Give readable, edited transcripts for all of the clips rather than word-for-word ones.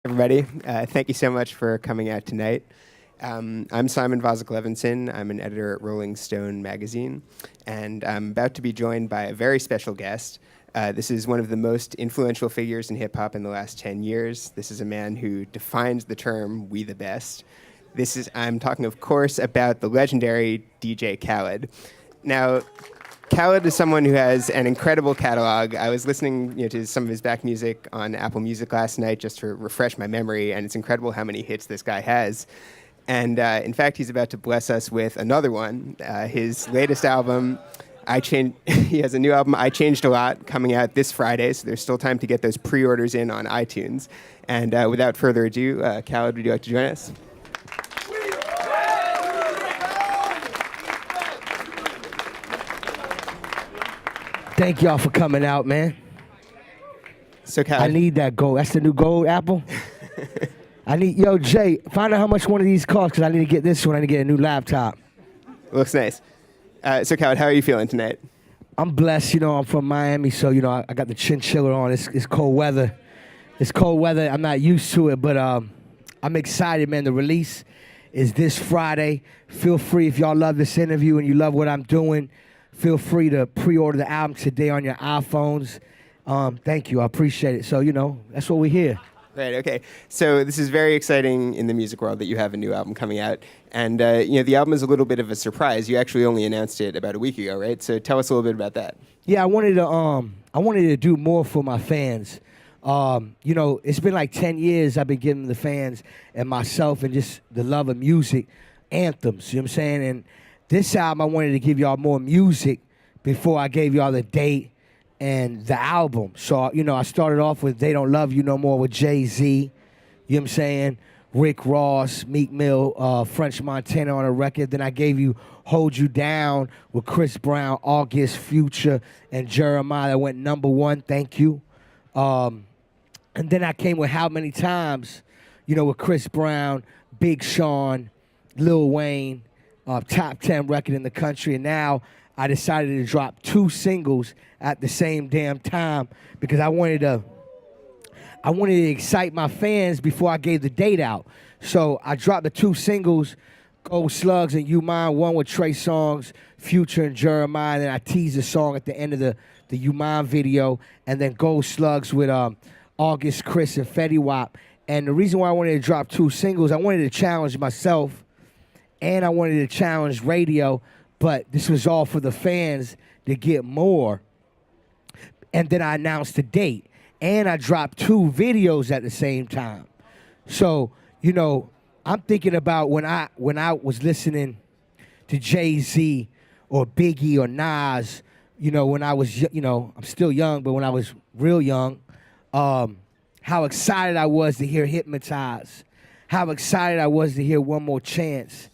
Everybody. Thank you so much for coming out tonight. I'm Simon Vosik-Levinson. I'm an editor at Rolling Stone magazine, and I'm about to be joined by a very special guest. This is one of the most influential figures in hip-hop in the last 10 years. This is a man who defines the term "we the best." I'm talking, of course, about the legendary DJ Khaled. Now, Khaled is someone who has an incredible catalog. I was listening to some of his back music on Apple Music last night just to refresh my memory, and it's incredible how many hits this guy has. And in fact, he's about to bless us with another one. His latest album, he has a new album, I Changed a Lot, coming out this Friday, so there's still time to get those pre-orders in on iTunes. And without further ado, Khaled, would you like to join us? Thank y'all for coming out, man. So, Khaled, I need that gold. That's the new gold apple. Yo, Jay, find out how much one of these costs, because I need to get this one. I need to get a new laptop. Looks nice. So, Khaled, how are you feeling tonight? I'm blessed. I'm from Miami, so, I got the chinchilla on. It's cold weather. It's cold weather. I'm not used to it, but I'm excited, man. The release is this Friday. Feel free, if y'all love this interview and you love what I'm doing, feel free to pre-order the album today on your iPhones. Thank you. I appreciate it. So, that's what we're here. Right, okay. So this is very exciting in the music world that you have a new album coming out. And, the album is a little bit of a surprise. You actually only announced it about a week ago, right? So tell us a little bit about that. Yeah, I wanted to do more for my fans. It's been like 10 years I've been giving the fans and myself and just the love of music anthems, you know what I'm saying? And this album, I wanted to give y'all more music before I gave y'all the date and the album. So, I started off with They Don't Love You No More with Jay-Z, you know what I'm saying? Rick Ross, Meek Mill, French Montana on a record. Then I gave you Hold You Down with Chris Brown, August, Future, and Jeremiah. That went #1, thank you. And then I came with How Many Times, with Chris Brown, Big Sean, Lil Wayne, top 10 record in the country. And now I decided to drop 2 singles at the same damn time because I wanted to excite my fans before I gave the date out. So I dropped the 2 singles, Gold Slugs and You Mine, one with Trey Songz, Future and Jeremiah. And then I teased the song at the end of the You Mine video. And then Gold Slugs with August, Chris, and Fetty Wap. And the reason why I wanted to drop 2 singles, I wanted to challenge myself and I wanted to challenge radio, but this was all for the fans to get more. And then I announced the date, and I dropped 2 videos at the same time. So, I'm thinking about when I was listening to Jay-Z or Biggie or Nas, when I was, I'm still young, but when I was real young, how excited I was to hear Hypnotize, how excited I was to hear One More Chance,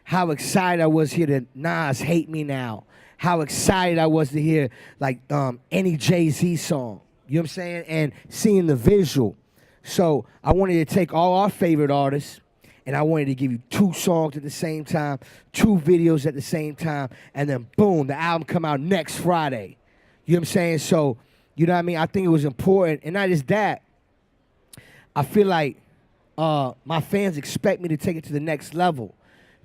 how excited I was to hear the Nas Hate Me Now, how excited I was to hear any Jay-Z song, you know what I'm saying, and seeing the visual. So I wanted to take all our favorite artists and I wanted to give you 2 songs at the same time, 2 videos at the same time, and then boom, the album come out next Friday. You know what I'm saying? So, you know what I mean? I think it was important. And not just that, I feel like my fans expect me to take it to the next level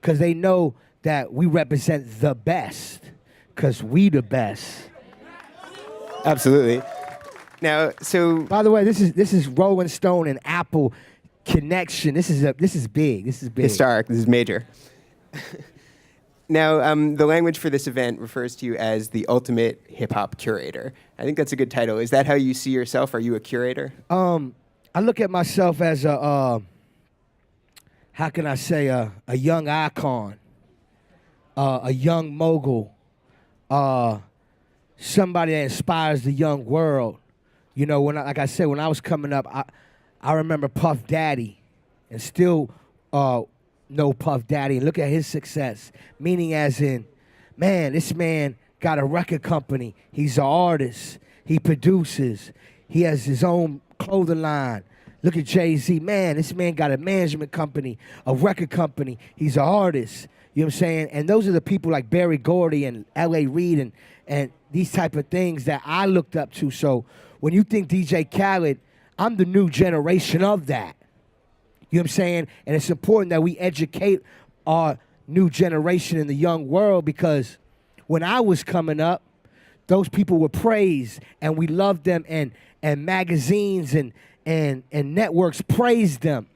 because they know that we represent the best because we the best. Absolutely. Now, so by the way, this is Rolling Stone and Apple connection. This is big. This is big. Historic. This is major. Now, the language for this event refers to you as the ultimate hip-hop curator. I think that's a good title. Is that how you see yourself? Are you a curator? I look at myself as a young icon, a young mogul, somebody that inspires the young world. When like I said, when I was coming up, I remember Puff Daddy, and still know Puff Daddy, and look at his success. Meaning, as in, man, this man got a record company. He's an artist. He produces. He has his own clothing line. Look at Jay-Z. Man, this man got a management company, a record company. He's an artist. You know what I'm saying? And those are the people like Berry Gordy and L.A. Reid and these type of things that I looked up to. So when you think DJ Khaled, I'm the new generation of that. You know what I'm saying? And it's important that we educate our new generation in the young world, because when I was coming up, those people were praised and we loved them, and magazines and networks praised them.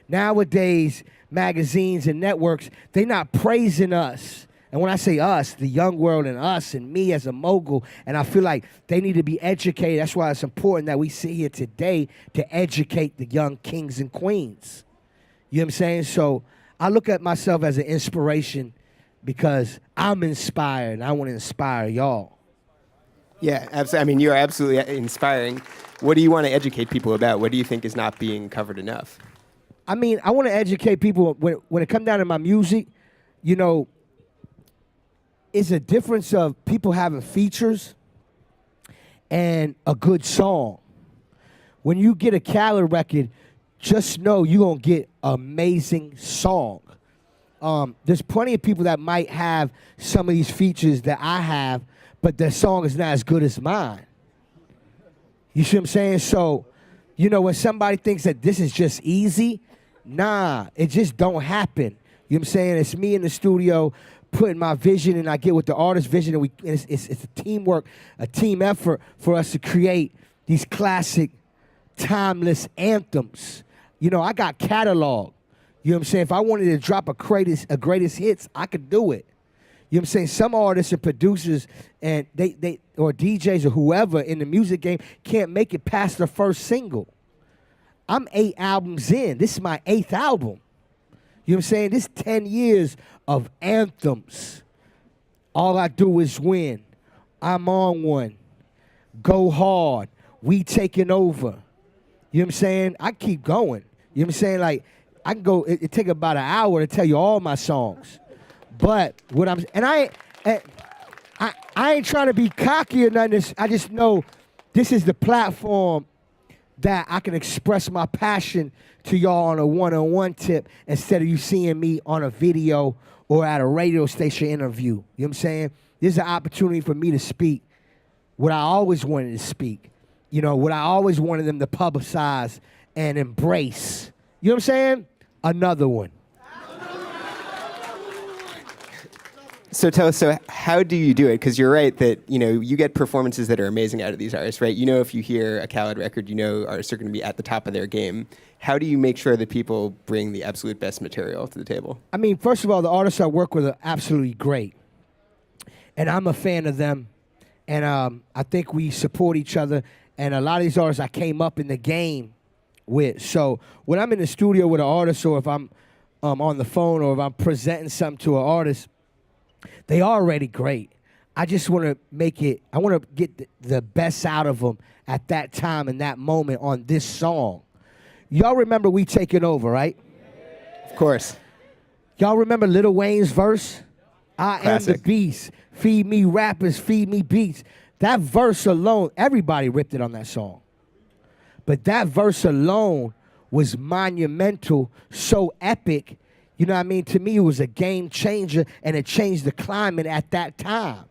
Nowadays, magazines and networks, they're not praising us. And when I say us, the young world and us and me as a mogul, and I feel like they need to be educated. That's why it's important that we sit here today to educate the young kings and queens. You know what I'm saying? So I look at myself as an inspiration because I'm inspired and I want to inspire y'all. Yeah, absolutely. I mean, you are absolutely inspiring. What do you want to educate people about? What do you think is not being covered enough? I mean, I want to educate people when it comes down to my music. You know, it's a difference of people having features and a good song. When you get a Khaled record, just know you're going to get an amazing song. There's plenty of people that might have some of these features that I have, but their song is not as good as mine. You see what I'm saying? So, you know, when somebody thinks that this is just easy, nah, it just don't happen. You know what I'm saying? It's me in the studio putting my vision, and I get with the artist's vision, and it's a teamwork, a team effort for us to create these classic, timeless anthems. You know, I got catalog. You know what I'm saying? If I wanted to drop a greatest hits, I could do it. You know what I'm saying? Some artists and producers and they or DJs or whoever in the music game can't make it past the first single. I'm 8 albums in. This is my 8th album. You know what I'm saying? This 10 years of anthems. All I do is win. I'm on one. Go hard. We taking over. You know what I'm saying? I keep going. You know what I'm saying? Like, I can go, it take about an hour to tell you all my songs. But what I ain't trying to be cocky or nothing. I just know this is the platform that I can express my passion to y'all on a one-on-one tip instead of you seeing me on a video or at a radio station interview. You know what I'm saying? This is an opportunity for me to speak what I always wanted to speak. You know, what I always wanted them to publicize and embrace. You know what I'm saying? Another one. So tell us, so how do you do it? Because you're right that, you know, you get performances that are amazing out of these artists, right? You know, if you hear a Khaled record, you know artists are going to be at the top of their game. How do you make sure that people bring the absolute best material to the table? I mean, first of all, the artists I work with are absolutely great. And I'm a fan of them. And I think we support each other. And a lot of these artists I came up in the game with. So when I'm in the studio with an artist, or if I'm on the phone, or if I'm presenting something to an artist, they are already great. I just want to make it, I want to get the best out of them at that time and that moment on this song. Y'all remember We Taking Over, right? Of course. Y'all remember Lil Wayne's verse? I Classic. am the beast. Feed me rappers, feed me beats. That verse alone, everybody ripped it on that song. But that verse alone was monumental, so epic. You know what I mean? To me, it was a game changer, and it changed the climate at that time.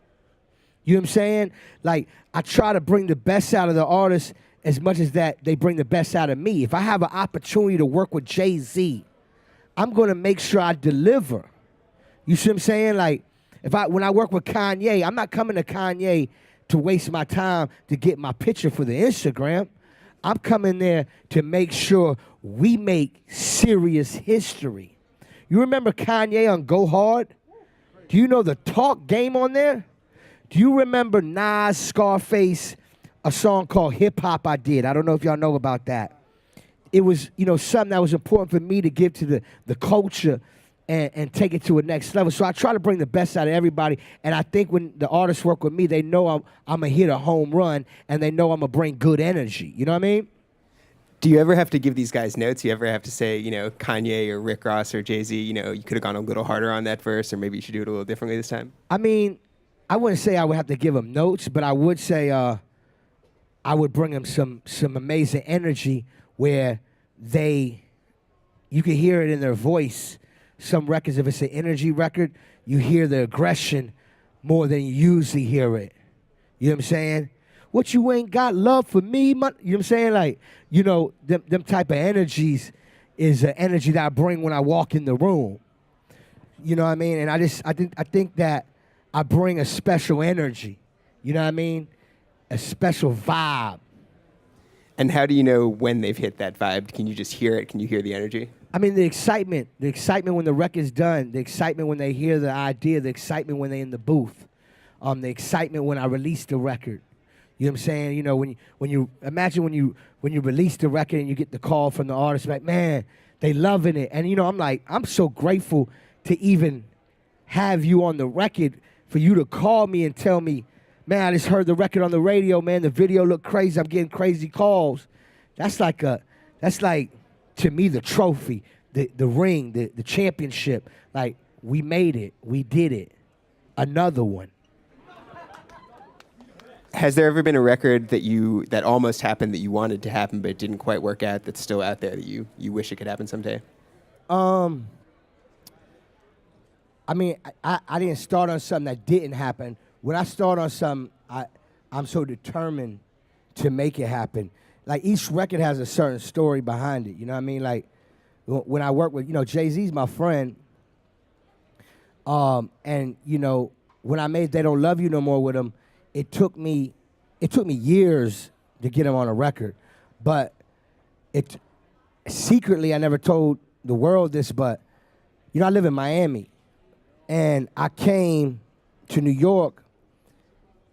You know what I'm saying? Like, I try to bring the best out of the artist as much as that they bring the best out of me. If I have an opportunity to work with Jay-Z, I'm going to make sure I deliver. You see what I'm saying? Like, when I work with Kanye, I'm not coming to Kanye to waste my time to get my picture for the Instagram. I'm coming there to make sure we make serious history. You remember Kanye on Go Hard? Do you know the talk game on there? Do you remember Nas, Scarface, a song called Hip Hop I Did? I don't know if y'all know about that. It was, you know, something that was important for me to give to the culture and take it to a next level. So I try to bring the best out of everybody. And I think when the artists work with me, they know I'm going to hit a home run, and they know I'm going to bring good energy. You know what I mean? Do you ever have to give these guys notes? You ever have to say, you know, Kanye or Rick Ross or Jay-Z, you know, you could have gone a little harder on that verse, or maybe you should do it a little differently this time? I mean, I wouldn't say I would have to give them notes, but I would say I would bring them some amazing energy where you can hear it in their voice. Some records, if it's an energy record, you hear the aggression more than you usually hear it. You know what I'm saying? What, you ain't got love for me? You know what I'm saying? Like, you know, them type of energies, is an energy that I bring when I walk in the room. You know what I mean? And I think that I bring a special energy. You know what I mean? A special vibe. And how do you know when they've hit that vibe? Can you just hear it? Can you hear the energy? I mean, the excitement when the record's done, the excitement when they hear the idea, the excitement when they're in the booth, the excitement when I release the record. You know what I'm saying? You know, when you imagine when you release the record and you get the call from the artist, like, man, they loving it. And, you know, I'm like, I'm so grateful to even have you on the record, for you to call me and tell me, man, I just heard the record on the radio, man, the video looked crazy, I'm getting crazy calls. That's like, to me, the trophy, the ring, the championship. Like, we made it, we did it. Another one. Has there ever been a record that almost happened that you wanted to happen but it didn't quite work out, that's still out there that you wish it could happen someday? I mean, I didn't start on something that didn't happen. When I start on something, I'm so determined to make it happen. Like, each record has a certain story behind it. You know what I mean? Like, when I work with, you know, Jay-Z's my friend. And, you know, when I made They Don't Love You No More with him, it took me years to get him on a record. But secretly, I never told the world this, but, you know, I live in Miami. And I came to New York,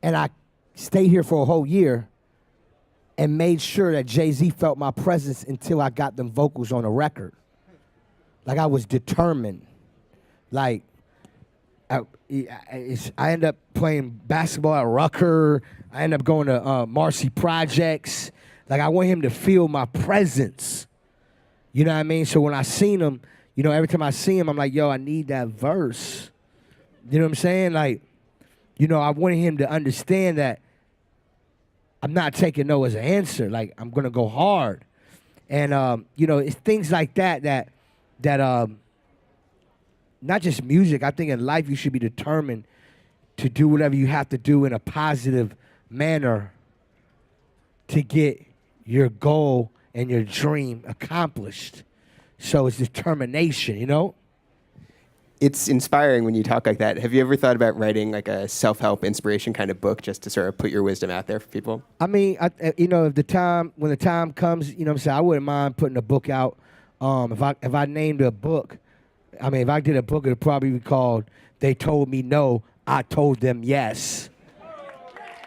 and I stayed here for a whole year and made sure that Jay-Z felt my presence until I got them vocals on a record. Like, I was determined. Like, I ended up playing basketball at Rucker. I ended up going to Marcy Projects. Like, I want him to feel my presence. You know what I mean? So when I seen him, you know, every time I see him, I'm like, yo, I need that verse. You know what I'm saying? Like, you know, I wanted him to understand that I'm not taking no as an answer. Like, I'm going to go hard. And, you know, it's things like that not just music. I think in life you should be determined to do whatever you have to do in a positive manner to get your goal and your dream accomplished. So it's determination, you know? It's inspiring when you talk like that. Have you ever thought about writing like a self-help inspiration kind of book just to sort of put your wisdom out there for people? I mean, you know, when the time comes, you know what I'm saying, I wouldn't mind putting a book out. If I named a book, I mean, if I did a book, it would probably be called They Told Me No, I Told Them Yes.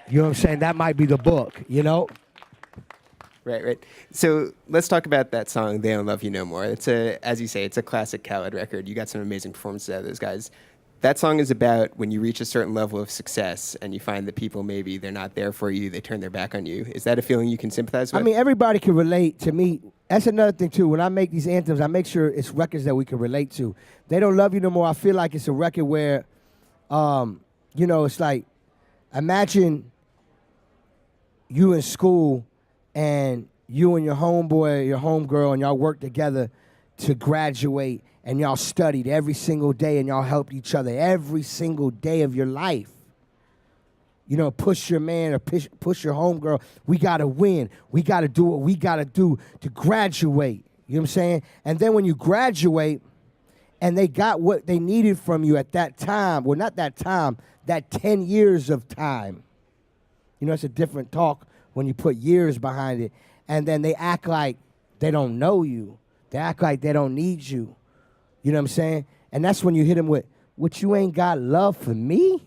You know what I'm saying? That might be the book, you know? Right. So let's talk about that song, They Don't Love You No More. It's as you say, it's a classic Khaled record. You got some amazing performances out of those guys. That song is about when you reach a certain level of success and you find that people, maybe they're not there for you, they turn their back on you. Is that a feeling you can sympathize with? I mean, everybody can relate to me. That's another thing, too. When I make these anthems, I make sure it's records that we can relate to. They Don't Love You No More, I feel like it's a record where, you know, it's like, imagine you in school and you and your homeboy, your homegirl, and y'all work together to graduate, and y'all studied every single day, and y'all helped each other every single day of your life. You know, push your man or push your homegirl. We got to win. We got to do what we got to do to graduate. You know what I'm saying? And then when you graduate and they got what they needed from you at that time, well, not that time, that 10 years of time. You know, it's a different talk when you put years behind it. And then they act like they don't know you. They act like they don't need you. You know what I'm saying? And that's when you hit them with, what, you ain't got love for me?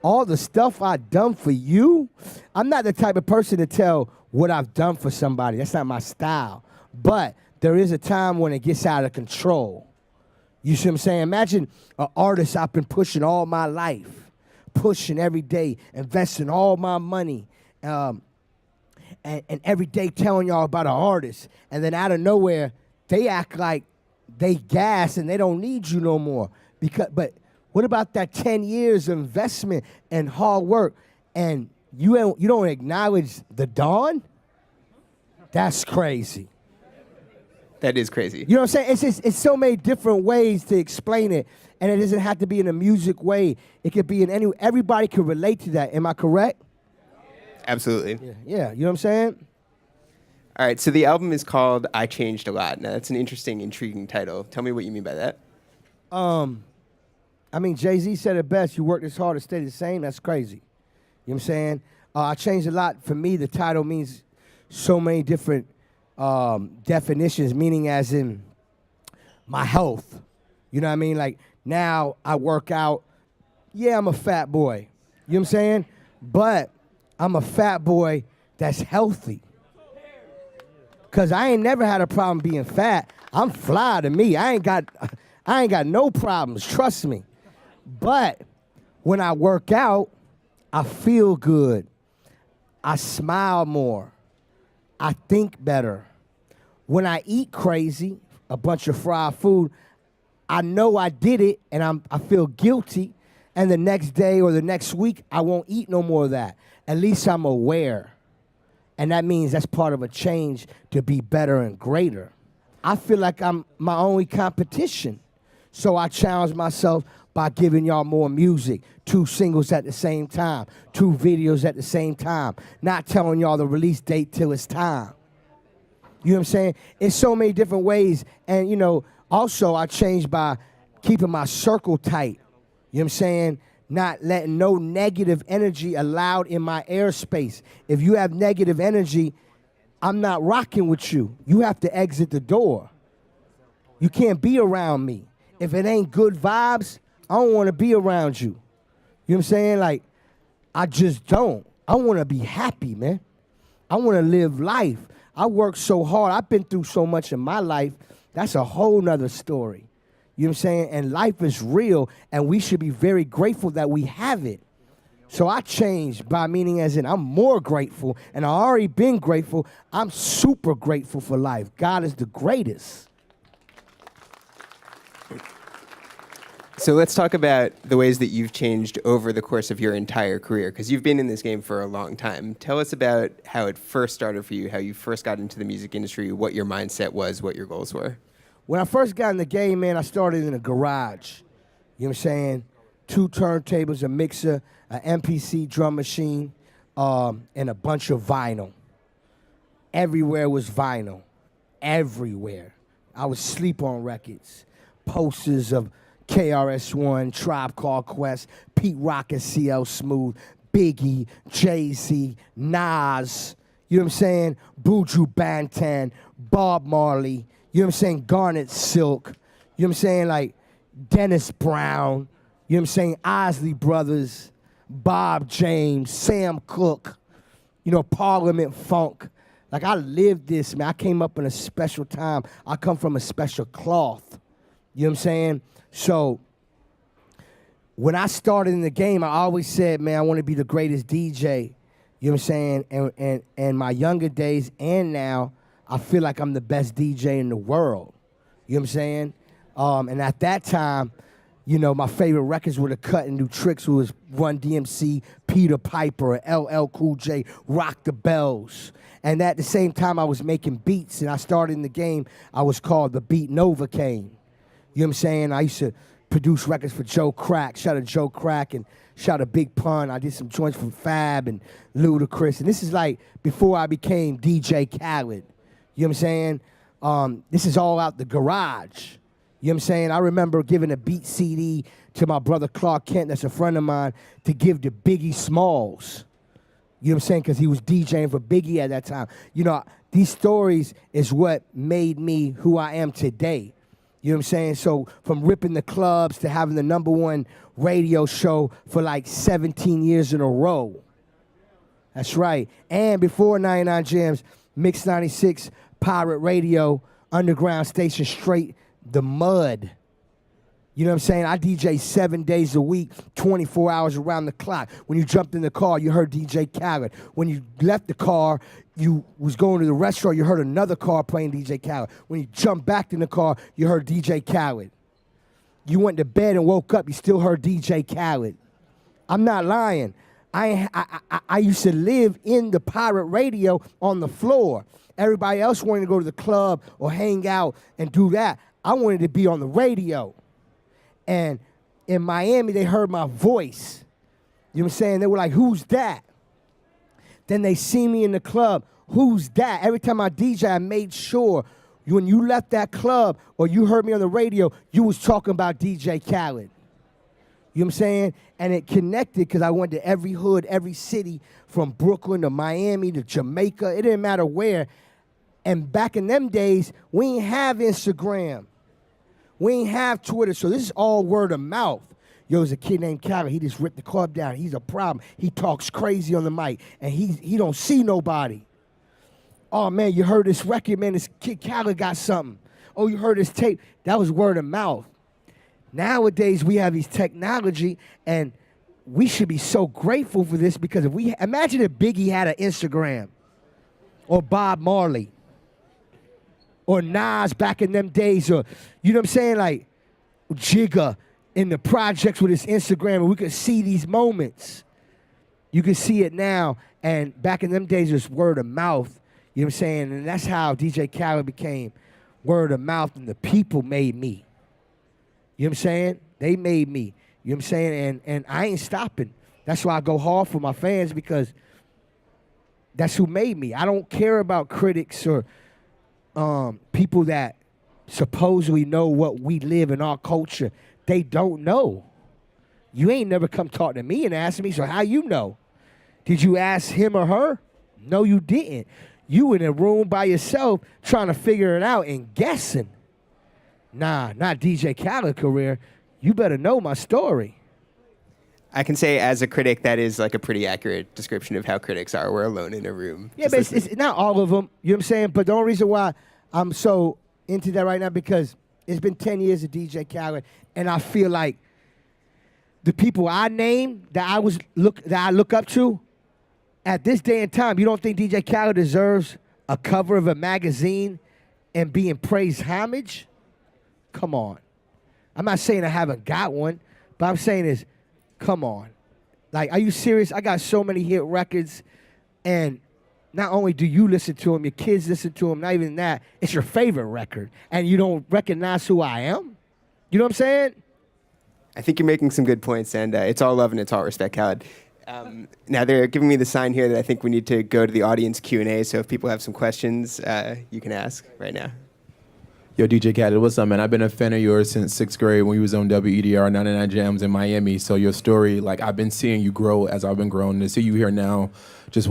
All the stuff I done for you? I'm not the type of person to tell what I've done for somebody. That's not my style. But there is a time when it gets out of control. You see what I'm saying? Imagine an artist I've been pushing all my life, pushing every day, investing all my money, and every day telling y'all about an artist. And then out of nowhere, they act like they gas and they don't need you no more. But what about that 10 years of investment and hard work, and you don't acknowledge the dawn? That's crazy. That is crazy. You know what I'm saying? It's so many different ways to explain it, and it doesn't have to be in a music way. It could be in any. Everybody can relate to that. Am I correct? Absolutely. Yeah. You know what I'm saying? All right, so the album is called I Changed a Lot. Now, that's an interesting, intriguing title. Tell me what you mean by that. I mean, Jay-Z said it best, you work this hard to stay the same, that's crazy. You know what I'm saying? I changed a lot. For me, the title means so many different definitions, meaning as in my health. You know what I mean? Like, now I work out. Yeah, I'm a fat boy. You know what I'm saying? But I'm a fat boy that's healthy. Because I ain't never had a problem being fat. I'm fly to me. I ain't got no problems, trust me. But when I work out, I feel good. I smile more. I think better. When I eat crazy, a bunch of fried food, I know I did it and I feel guilty. And the next day or the next week, I won't eat no more of that. At least I'm aware. And that means that's part of a change to be better and greater. I feel like I'm my only competition. So I challenge myself by giving y'all more music, 2 singles at the same time, 2 videos at the same time, not telling y'all the release date till it's time. You know what I'm saying? It's so many different ways. And, you know, also I changed by keeping my circle tight. You know what I'm saying? Not letting no negative energy allowed in my airspace. If you have negative energy, I'm not rocking with you. You have to exit the door. You can't be around me. If it ain't good vibes, I don't want to be around you. You know what I'm saying? Like, I just don't. I want to be happy, man. I want to live life. I work so hard. I've been through so much in my life. That's a whole nother story. You know what I'm saying? And life is real, and we should be very grateful that we have it. So I changed by meaning as in I'm more grateful, and I already been grateful. I'm super grateful for life. God is the greatest. So let's talk about the ways that you've changed over the course of your entire career, because you've been in this game for a long time. Tell us about how it first started for you, how you first got into the music industry, what your mindset was, what your goals were. When I first got in the game, man, I started in a garage. You know what I'm saying? 2 turntables, a mixer, an MPC drum machine, and a bunch of vinyl. Everywhere was vinyl. Everywhere. I would sleep on records. Posters of KRS-One, Tribe Called Quest, Pete Rock and CL Smooth, Biggie, Jay-Z, Nas, you know what I'm saying? Buju Banton, Bob Marley, you know what I'm saying? Garnet Silk, you know what I'm saying? Like Dennis Brown, you know what I'm saying? Isley Brothers, Bob James, Sam Cooke, you know, Parliament Funk. Like, I lived this, man. I came up in a special time. I come from a special cloth. You know what I'm saying? So when I started in the game, I always said, man, I want to be the greatest DJ. You know what I'm saying? And my younger days and now, I feel like I'm the best DJ in the world. You know what I'm saying? And at that time, you know, my favorite records were the Cut and New Tricks, who was Run DMC, Peter Piper, LL Cool J, Rock the Bells. And at the same time, I was making beats, and I started in the game. I was called the Beat Novocaine. You know what I'm saying? I used to produce records for Joe Crack. Shout out to Joe Crack and shout out to Big Pun. I did some joints for Fab and Ludacris. And this is like before I became DJ Khaled. You know what I'm saying? This is all out the garage. You know what I'm saying? I remember giving a beat CD to my brother Clark Kent, that's a friend of mine, to give to Biggie Smalls. You know what I'm saying? Because he was DJing for Biggie at that time. You know, these stories is what made me who I am today. You know what I'm saying? So from ripping the clubs to having the #1 radio show for like 17 years in a row. That's right. And before 99 Jams, Mix 96, Pirate Radio, Underground Station, straight the mud. You know what I'm saying? I DJ 7 days a week, 24 hours around the clock. When you jumped in the car, you heard DJ Khaled. When you left the car, you was going to the restaurant, you heard another car playing DJ Khaled. When you jumped back in the car, you heard DJ Khaled. You went to bed and woke up, you still heard DJ Khaled. I'm not lying. I used to live in the pirate radio on the floor. Everybody else wanted to go to the club or hang out and do that. I wanted to be on the radio. And in Miami, they heard my voice. You know what I'm saying? They were like, who's that? Then they see me in the club. who's that? Every time I DJ, I made sure when you left that club or you heard me on the radio, you was talking about DJ Khaled. You know what I'm saying? And it connected because I went to every hood, every city, from Brooklyn to Miami to Jamaica. It didn't matter where. And back in them days, we ain't have Instagram. We ain't have Twitter. So this is all word of mouth. Yo, there's a kid named Khaled. He just ripped the club down. He's a problem. He talks crazy on the mic, and he don't see nobody. Oh, man, you heard this record, man. This kid Khaled got something. Oh, you heard this tape. That was word of mouth. Nowadays, we have these technology, and we should be so grateful for this because if we imagine if Biggie had an Instagram, or Bob Marley, or Nas back in them days, or you know what I'm saying, like Jigga in the projects with his Instagram, and we could see these moments. You can see it now, and back in them days, it was word of mouth. You know what I'm saying, and that's how DJ Khaled became word of mouth, and the people made me. You know what I'm saying? They made me. You know what I'm saying? And I ain't stopping. That's why I go hard for my fans because that's who made me. I don't care about critics or people that supposedly know what we live in our culture. They don't know. You ain't never come talk to me and ask me, so how you know? Did you ask him or her? No, you didn't. You in a room by yourself trying to figure it out and guessing. Nah, not DJ Khaled career. You better know my story. I can say as a critic, that is like a pretty accurate description of how critics are. We're alone in a room. Yeah, but it's not all of them. You know what I'm saying? But the only reason why I'm so into that right now because it's been 10 years of DJ Khaled, and I feel like the people I name that I look up to at this day and time, you don't think DJ Khaled deserves a cover of a magazine and being praised homage? Come on. I'm not saying I haven't got one, but I'm saying is, come on. Like, are you serious? I got so many hit records, and not only do you listen to them, your kids listen to them, not even that, it's your favorite record, and you don't recognize who I am? You know what I'm saying? I think you're making some good points, and it's all love and it's all respect, Khaled. Now they're giving me the sign here that I think we need to go to the audience Q&A, so if people have some questions, you can ask right now. Yo, DJ Khaled, what's up, man? I've been a fan of yours since 6th grade when you was on WEDR 99 Jams in Miami. So your story, like, I've been seeing you grow as I've been growing. To see you here now, just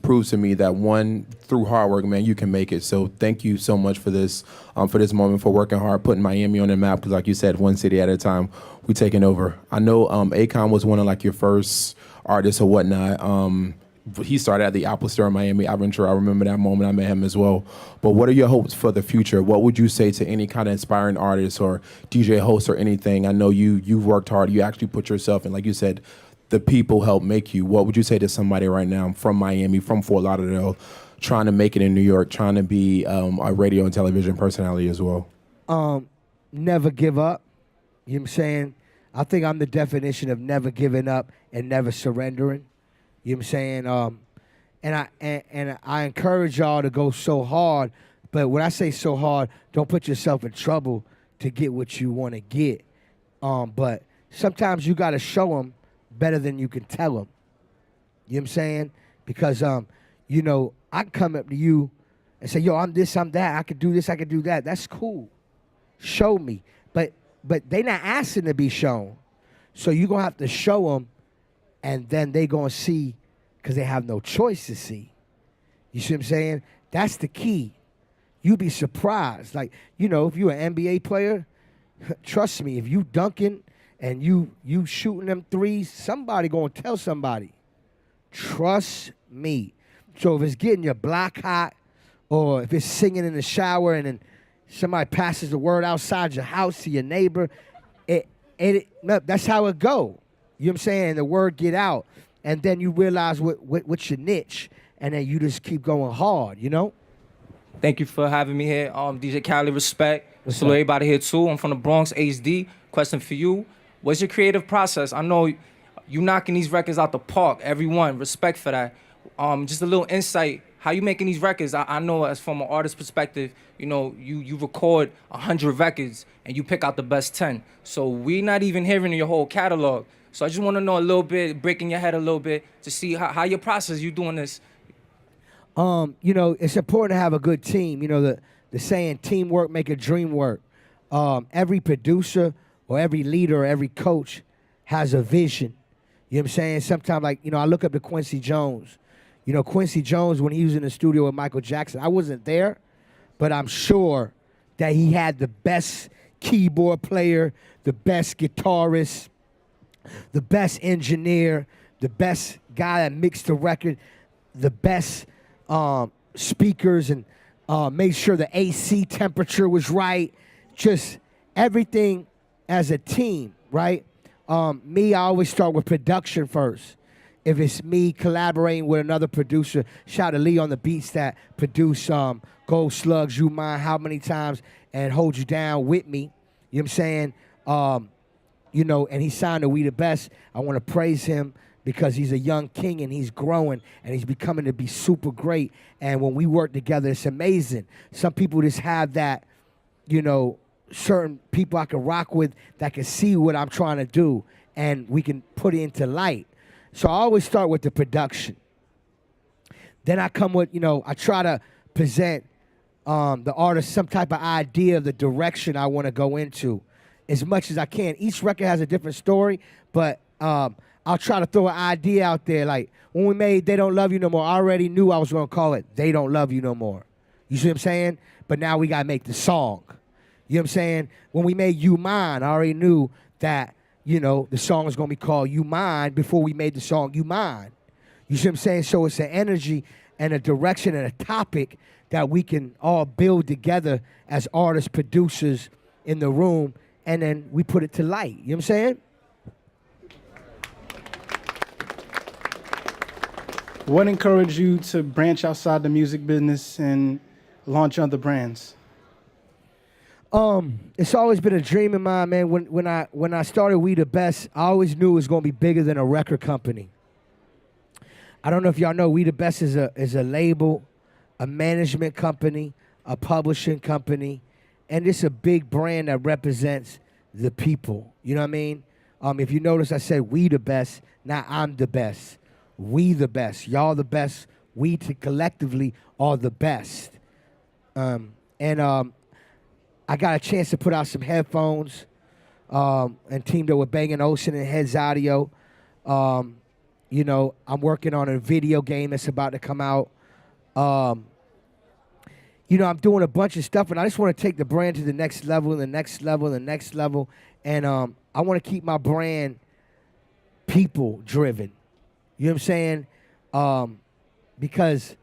proves to me that through hard work, man, you can make it. So thank you so much for this moment, for working hard, putting Miami on the map. Because like you said, one city at a time, we taking over. I know Akon was one of like your first artists or whatnot. He started at the Apple Store in Miami, Aventura. I remember that moment. I met him as well. But what are your hopes for the future? What would you say to any kind of inspiring artist or DJ host or anything? I know you've worked hard. You actually put yourself in, like you said, the people help make you. What would you say to somebody right now from Miami, from Fort Lauderdale, trying to make it in New York, trying to be a radio and television personality as well? Never give up. You know what I'm saying? I think I'm the definition of never giving up and never surrendering. You know what I'm saying? And I encourage y'all to go so hard, but when I say so hard, don't put yourself in trouble to get what you want to get. But sometimes you got to show them better than you can tell them. You know what I'm saying? Because, you know, I can come up to you and say, yo, I'm this, I'm that, I can do this, I can do that. That's cool. Show me. But they not asking to be shown. So you're going to have to show them, and then they going to see because they have no choice to see. You see what I'm saying? That's the key. You be surprised. Like, you know, if you're an NBA player, trust me, if you dunking and you shooting them threes, somebody going to tell somebody. Trust me. So if it's getting your block hot or if it's singing in the shower and then somebody passes the word outside your house to your neighbor, that's how it go. You know what I'm saying? The word get out, and then you realize what's your niche, and then you just keep going hard, you know? Thank you for having me here. DJ Khaled, respect. Salute everybody here, too. I'm from the Bronx, HD. Question for you. What's your creative process? I know you knocking these records out the park. Everyone, respect for that. Just a little insight. How you making these records? I know as from an artist perspective, you know, you record 100 records, and you pick out the best 10. So we not even hearing your whole catalog. So I just want to know a little bit, breaking your head a little bit, to see how your process, you doing this. It's important to have a good team. The saying, teamwork make a dream work. Every producer or every leader or every coach has a vision. You know what I'm saying? Sometimes, I look up to Quincy Jones. Quincy Jones, when he was in the studio with Michael Jackson, I wasn't there, but I'm sure that he had the best keyboard player, the best guitarist, the best engineer, the best guy that mixed the record, the best speakers, and made sure the AC temperature was right. Just everything as a team, right? I always start with production first. If it's me collaborating with another producer, shout out to Lee on the beats that produce Gold Slugs, You Mind, How Many Times, and Hold You Down with me. You know what I'm saying? And he signed to We the Best. I want to praise him because he's a young king and he's growing and he's becoming to be super great. And when we work together, it's amazing. Some people just have that, certain people I can rock with that can see what I'm trying to do and we can put it into light. So I always start with the production. Then I come with, I try to present the artist some type of idea of the direction I want to go into as much as I can. Each record has a different story, but I'll try to throw an idea out there. Like when we made They Don't Love You No More, I already knew I was going to call it They Don't Love You No More. You see what I'm saying? But now we got to make the song. You know what I'm saying? When we made You Mine, I already knew that, the song was going to be called You Mine before we made the song You Mine. You see what I'm saying? So it's an energy and a direction and a topic that we can all build together as artists, producers in the room, and then we put it to light. You know what I'm saying? What encouraged you to branch outside the music business and launch other brands? It's always been a dream of mine, man. When I started We the Best, I always knew it was going to be bigger than a record company. I don't know if y'all know, We the Best is a label, a management company, a publishing company, and it's a big brand that represents the people. You know what I mean? If you notice, I said We the Best, not I'm the best. We the best. Y'all the best. We collectively are the best. I got a chance to put out some headphones and teamed up with Bang & Olufsen and Heads Audio. I'm working on a video game that's about to come out. I'm doing a bunch of stuff, and I just want to take the brand to the next level, and the next level, and the next level. And I want to keep my brand people-driven. You know what I'm saying? Because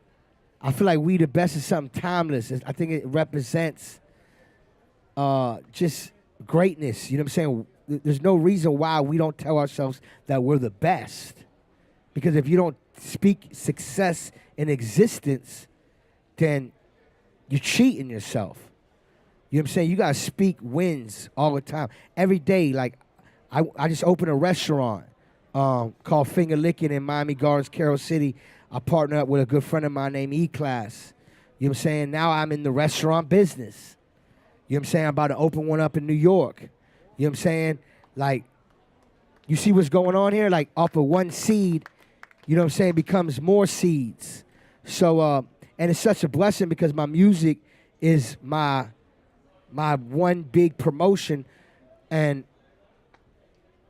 I feel like We the Best is something timeless. I think it represents just greatness. You know what I'm saying? There's no reason why we don't tell ourselves that we're the best. Because if you don't speak success in existence, then you're cheating yourself. You know what I'm saying? You got to speak wins all the time. Every day, like, I just opened a restaurant called Finger Licking in Miami Gardens, Carroll City. I partnered up with a good friend of mine named E-Class. You know what I'm saying? Now I'm in the restaurant business. You know what I'm saying? I'm about to open one up in New York. You know what I'm saying? Like, you see what's going on here? Like, off of one seed, you know what I'm saying, becomes more seeds. So, and it's such a blessing because my music is my one big promotion, and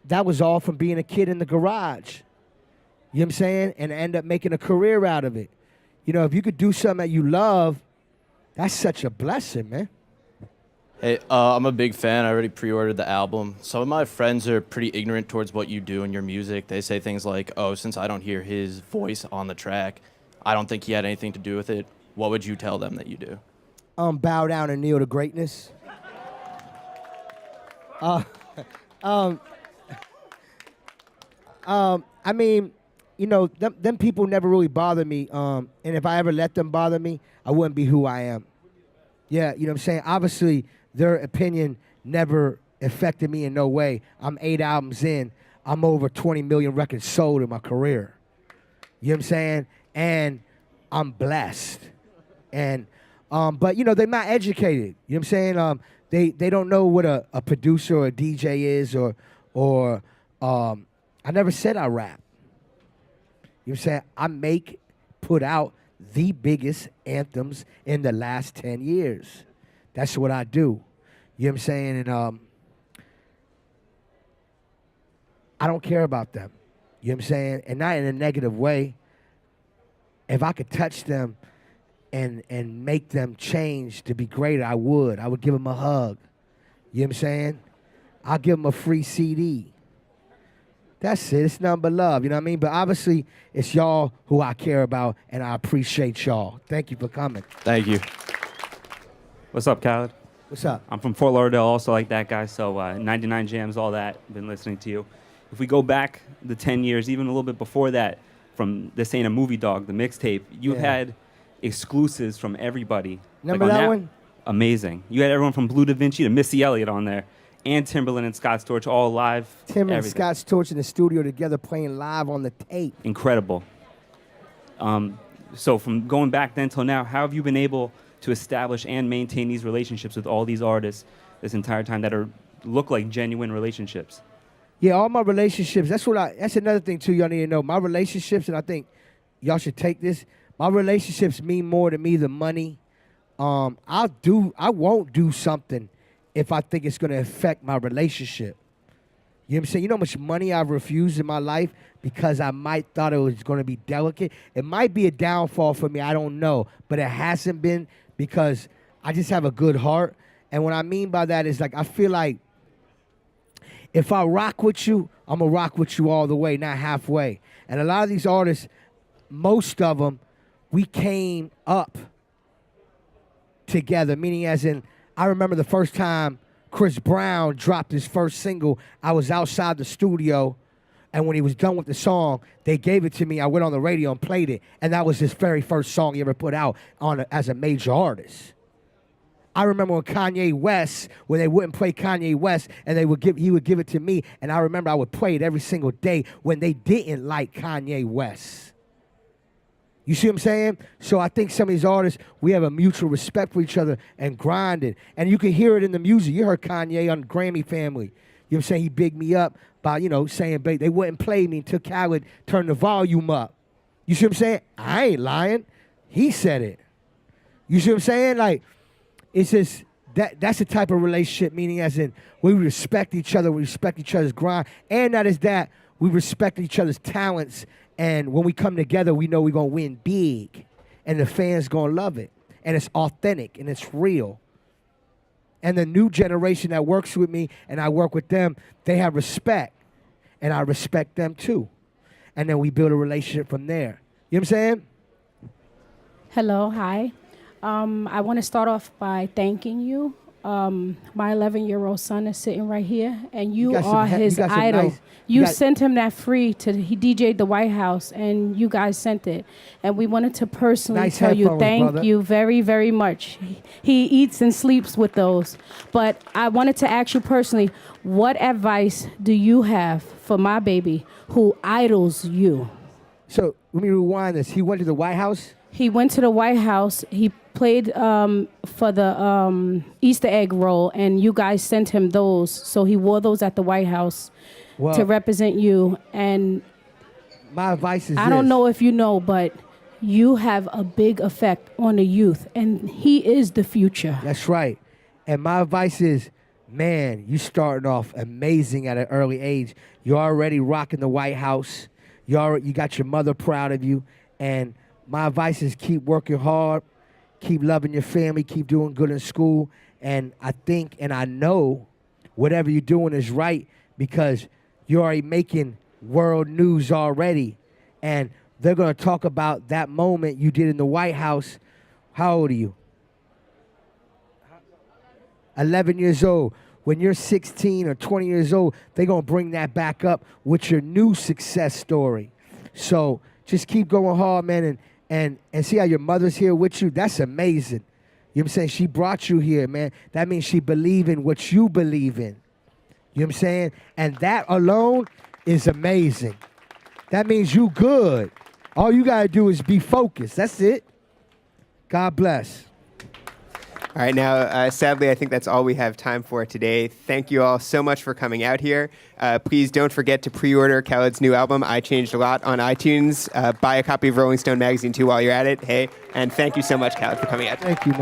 that was all from being a kid in the garage. You know what I'm saying? And end up making a career out of it. If you could do something that you love, that's such a blessing, man. Hey, I'm a big fan. I already pre-ordered the album. Some of my friends are pretty ignorant towards what you do in your music. They say things like, oh, since I don't hear his voice on the track, I don't think he had anything to do with it. What would you tell them that you do? Bow down and kneel to greatness. I mean, them people never really bother me. And if I ever let them bother me, I wouldn't be who I am. Yeah, you know what I'm saying? Obviously, their opinion never affected me in no way. I'm 8 albums in. I'm over 20 million records sold in my career. You know what I'm saying? And I'm blessed. And but they're not educated. You know what I'm saying? They don't know what a producer or a DJ is or I never said I rap. You know what I'm saying? I put out the biggest anthems in the last 10 years. That's what I do. You know what I'm saying? And I don't care about them. You know what I'm saying? And not in a negative way. If I could touch them and make them change to be greater, I would. I would give them a hug. You know what I'm saying? I'll give them a free CD. That's it. It's nothing but love. You know what I mean? But obviously, it's y'all who I care about, and I appreciate y'all. Thank you for coming. Thank you. What's up, Khaled? What's up? I'm from Fort Lauderdale, also like that guy, so 99 Jams, all that, been listening to you. If we go back the 10 years, even a little bit before that, from This Ain't a Movie Dog, the mixtape, you had exclusives from everybody. Remember like that one? Amazing. You had everyone from Blue Da Vinci to Missy Elliott on there, and Timberland and Scott Storch all live. Tim and everything. Scott Storch in the studio together playing live on the tape. Incredible. So from going back then till now, how have you been able to establish and maintain these relationships with all these artists this entire time that look like genuine relationships? Yeah, all my relationships, that's another thing too y'all need to know. My relationships, and I think y'all should take this, my relationships mean more to me than money. I won't do something if I think it's gonna affect my relationship. You know what I'm saying? You know how much money I've refused in my life because I might thought it was gonna be delicate? It might be a downfall for me, I don't know, but it hasn't been because I just have a good heart. And what I mean by that is like, I feel like if I rock with you, I'm going to rock with you all the way, not halfway. And a lot of these artists, most of them, we came up together, meaning as in, I remember the first time Chris Brown dropped his first single, I was outside the studio, and when he was done with the song, they gave it to me. I went on the radio and played it, and that was his very first song he ever put out as a major artist. I remember when Kanye West, when they wouldn't play Kanye West, and he would give it to me, and I remember I would play it every single day when they didn't like Kanye West. You see what I'm saying? So I think some of these artists, we have a mutual respect for each other and grinded. And you can hear it in the music. You heard Kanye on Grammy Family. You know what I'm saying? He bigged me up by, saying they wouldn't play me until Khaled turned the volume up. You see what I'm saying? I ain't lying. He said it. You see what I'm saying? Like, it's just, that's the type of relationship, meaning as in we respect each other, we respect each other's grind, and not as that, we respect each other's talents, and when we come together, we know we're going to win big, and the fans going to love it, and it's authentic, and it's real. And the new generation that works with me, and I work with them, they have respect, and I respect them too. And then we build a relationship from there. You know what I'm saying? Hello, hi. I want to start off by thanking you. My 11-year-old son is sitting right here, and you are his idol. You sent him that free he DJ'd the White House, and you guys sent it. And we wanted to personally tell you thank you very, very much. He eats and sleeps with those. But I wanted to ask you personally, what advice do you have for my baby who idols you? So let me rewind this. He went to the White House? He went to the White House. He played for the Easter egg roll, and you guys sent him those. So he wore those at the White House to represent you. And my advice is I don't know if you know, but you have a big effect on the youth, and he is the future. That's right. And my advice is, man, you starting off amazing at an early age. You're already rocking the White House. You got your mother proud of you. And my advice is keep working hard, keep loving your family, keep doing good in school. And I think and I know whatever you're doing is right because you're already making world news already. And they're going to talk about that moment you did in the White House. How old are you? 11 years old. When you're 16 or 20 years old, they're going to bring that back up with your new success story. So just keep going hard, man, and see how your mother's here with you. That's amazing. You know what I'm saying? She brought you here, man. That means she believe in what you believe in. You know what I'm saying? And that alone is amazing. That means you good. All you got to do is be focused. That's it. God bless. All right, now, sadly, I think that's all we have time for today. Thank you all so much for coming out here. Please don't forget to pre-order Khaled's new album, I Changed a Lot, on iTunes. Buy a copy of Rolling Stone magazine, too, while you're at it. Hey, and thank you so much, Khaled, for coming out. Thank you, man.